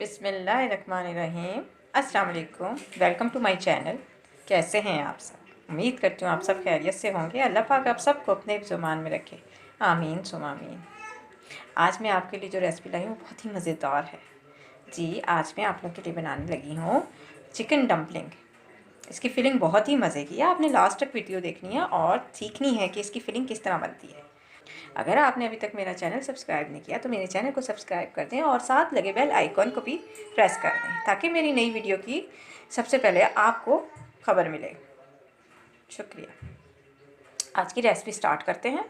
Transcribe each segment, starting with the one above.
बिस्मिल्लाहिर्रहमानिर्रहीम। अस्सलाम वालेकुम, वेलकम टू माय चैनल। कैसे हैं आप सब? उम्मीद करती हूँ आप सब खैरियत से होंगे। अल्लाह पाक आप सबको अपने ज़ुबान में रखे, आमीन सुम आमीन। आज मैं आपके लिए जो रेसिपी लाई हूँ बहुत ही मज़ेदार है जी। आज मैं आप लोग के लिए बनाने लगी हूँ चिकन डम्पलिंग। इसकी फिलिंग बहुत ही मज़े की है। आपने लास्ट तक वीडियो देखनी है और सीखनी है कि इसकी फिलिंग किस तरह बनती है। अगर आपने अभी तक मेरा चैनल सब्सक्राइब नहीं किया तो मेरे चैनल को सब्सक्राइब कर दें और साथ लगे बेल आइकॉन को भी प्रेस कर दें ताकि मेरी नई वीडियो की सबसे पहले आपको खबर मिले। शुक्रिया। आज की रेसिपी स्टार्ट करते हैं।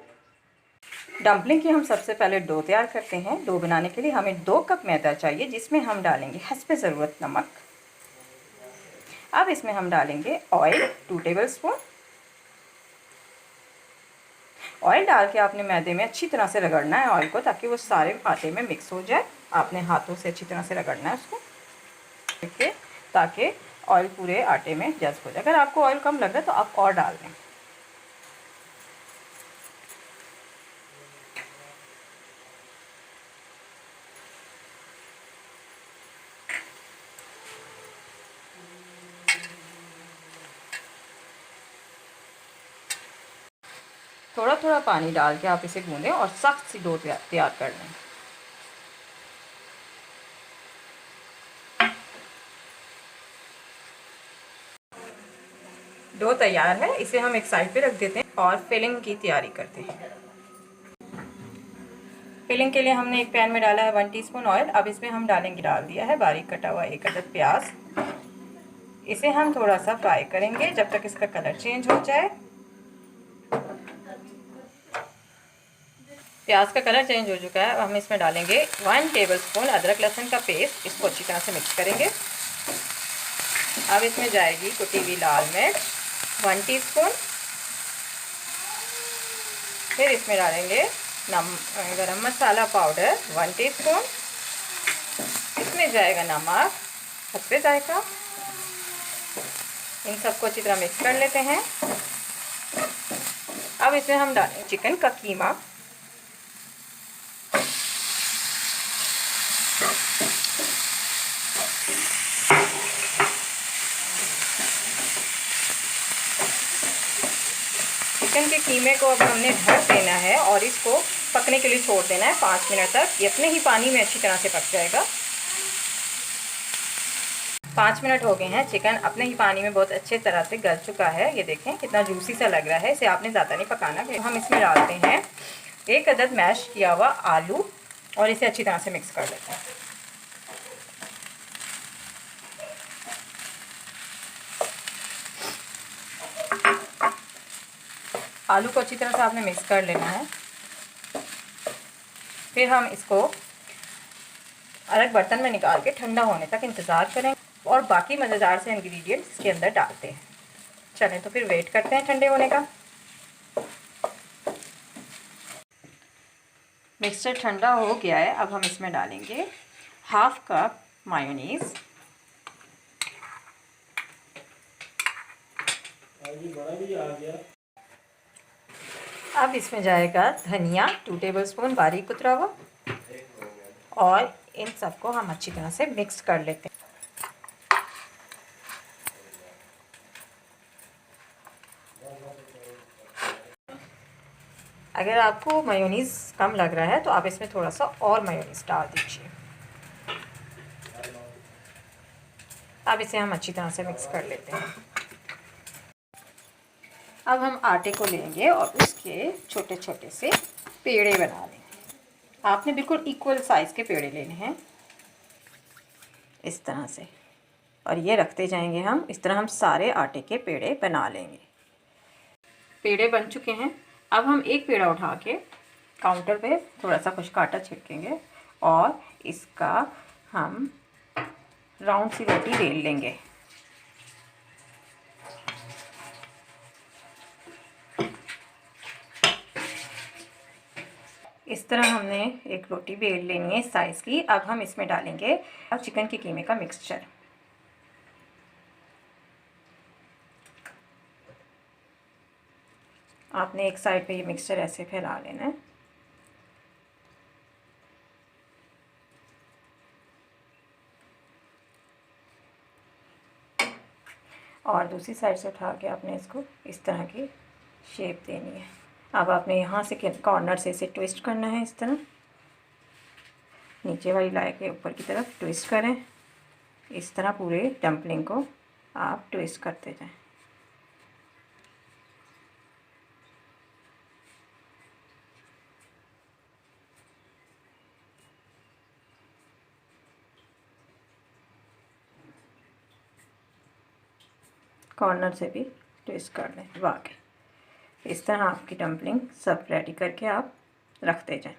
डम्पलिंग की हम सबसे पहले डो तैयार करते हैं। डो बनाने के लिए हमें 2 कप मैदा चाहिए जिसमें हम डालेंगे हस्बे ज़रूरत नमक। अब इसमें हम डालेंगे ऑयल 2 टेबल स्पून। ऑयल डाल के आपने मैदे में अच्छी तरह से रगड़ना है ऑयल को, ताकि वो सारे आटे में मिक्स हो जाए। आपने हाथों से अच्छी तरह से रगड़ना है उसको, ठीक है, ताकि ऑयल पूरे आटे में जज्ब हो जाए। अगर आपको ऑयल कम लग रहा है तो आप और डाल दें। थोड़ा थोड़ा पानी डाल के आप इसे गूंदें और सख्त सी डो तैयार कर लें। डो तैयार है, इसे हम एक साइड पे रख देते हैं और फिलिंग की तैयारी करते हैं। फिलिंग के लिए हमने एक पैन में डाला है 1 टीस्पून ऑयल। अब इसमें हम डाल दिया है बारीक कटा हुआ 1 अदद प्याज। इसे हम थोड़ा सा फ्राई करेंगे जब तक इसका कलर चेंज हो जाए। प्याज का कलर चेंज हो चुका है। अब हम इसमें डालेंगे 1 टेबल स्पून अदरक लहसुन का पेस्ट। इसको अच्छी तरह से मिक्स करेंगे। अब इसमें जाएगी कुटी हुई लाल मिर्च 1 टीस्पून। फिर इसमें डालेंगे गरम मसाला पाउडर 1 टीस्पून। इसमें जाएगा नमक हस्बे जायका। इन सबको अच्छी तरह मिक्स कर लेते हैं। अब इसमें हम डालेंगे चिकन का कीमा। चिकन के कीमे को अब हमने ढक देना है और इसको पकने के लिए छोड़ देना है 5 मिनट तक। ये अपने ही पानी में अच्छी तरह से पक जाएगा। 5 मिनट हो गए हैं। चिकन अपने ही पानी में बहुत अच्छे तरह से गल चुका है। ये देखें कितना जूसी सा लग रहा है। इसे आपने ज़्यादा नहीं पकाना। हम इसमें डालते हैं 1 अदद मैश किया हुआ आलू और इसे अच्छी तरह से मिक्स कर लेते हैं। आलू को अच्छी तरह से आपने मिक्स कर लेना है। फिर हम इसको अलग बर्तन में निकाल के ठंडा होने तक इंतज़ार करें और बाकी मज़ेदार से इंग्रेडिएंट्स इसके अंदर डालते हैं। चलें तो फिर वेट करते हैं ठंडे होने का। मिक्सचर ठंडा हो गया है। अब हम इसमें डालेंगे 1/2 कप मायोनीज़। अब इसमें जाएगा धनिया 2 टेबल स्पून बारीक कुतरा हुआ और इन सबको हम अच्छी तरह से मिक्स कर लेते हैं। अगर आपको मेयोनीज़ कम लग रहा है तो आप इसमें थोड़ा सा और मेयोनीज़ डाल दीजिए। अब इसे हम अच्छी तरह से मिक्स कर लेते हैं। अब हम आटे को लेंगे और उसके छोटे छोटे से पेड़े बना लेंगे। आपने बिल्कुल इक्वल साइज़ के पेड़े लेने हैं इस तरह से, और ये रखते जाएंगे हम। इस तरह हम सारे आटे के पेड़े बना लेंगे। पेड़े बन चुके हैं। अब हम एक पेड़ा उठा के काउंटर पे थोड़ा सा खुश्क आटा छिड़केंगे और इसका हम राउंड सी रोटी बेल लेंगे। इस तरह हमने एक रोटी बेल लेनी है इस साइज़ की। अब हम इसमें डालेंगे चिकन के कीमे का मिक्सचर। आपने एक साइड पे ये मिक्सचर ऐसे फैला लेना है। और दूसरी साइड से उठा के आपने इसको इस तरह की शेप देनी है। अब आपने यहाँ से कॉर्नर से इसे ट्विस्ट करना है, इस तरह नीचे वाली लाई के ऊपर की तरफ ट्विस्ट करें। इस तरह पूरे डम्पलिंग को आप ट्विस्ट करते जाएं। कॉर्नर से भी ट्विस्ट कर लें। वाकई इस तरह आपकी डम्पलिंग सब रेडी करके आप रखते जाएं।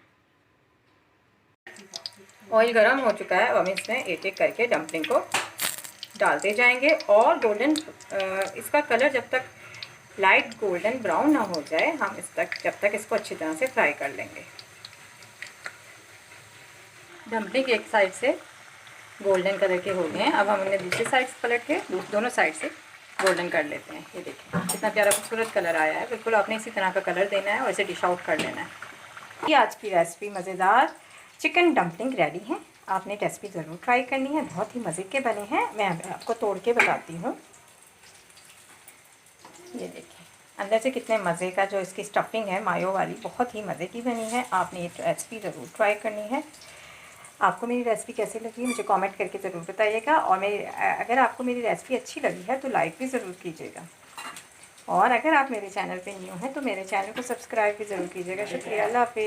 ऑयल गरम हो चुका है, अब इसमें एक एक करके डम्पलिंग को डालते जाएंगे और गोल्डन इसका कलर जब तक लाइट गोल्डन ब्राउन ना हो जाए हम जब तक इसको अच्छी तरह से फ्राई कर लेंगे। डम्पलिंग एक साइड से गोल्डन कलर के हो गए हैं, अब हम इन्हें दूसरी साइड से पलट के दोनों साइड से गोल्डन कर लेते हैं। ये देखिए कितना प्यारा खूबसूरत कलर आया है। बिल्कुल आपने इसी तरह का कलर देना है और इसे डिश आउट कर लेना है। ये आज की रेसिपी मज़ेदार चिकन डम्पलिंग रेडी है। आपने रेसिपी ज़रूर ट्राई करनी है, बहुत ही मज़े के बने हैं। मैं आपको तोड़ के बताती हूँ। ये देखिए अंदर से कितने मज़े का जो इसकी स्टफिंग है मायो वाली, बहुत ही मज़े की बनी है। आपने ये रेसिपी ज़रूर ट्राई करनी है। आपको मेरी रेसिपी कैसी लगी मुझे कमेंट करके ज़रूर बताइएगा, और अगर आपको मेरी रेसिपी अच्छी लगी है तो लाइक भी ज़रूर कीजिएगा, और अगर आप मेरे चैनल पे न्यू हैं तो मेरे चैनल को सब्सक्राइब भी ज़रूर कीजिएगा। शुक्रिया, अल्लाह हाफ़िज़।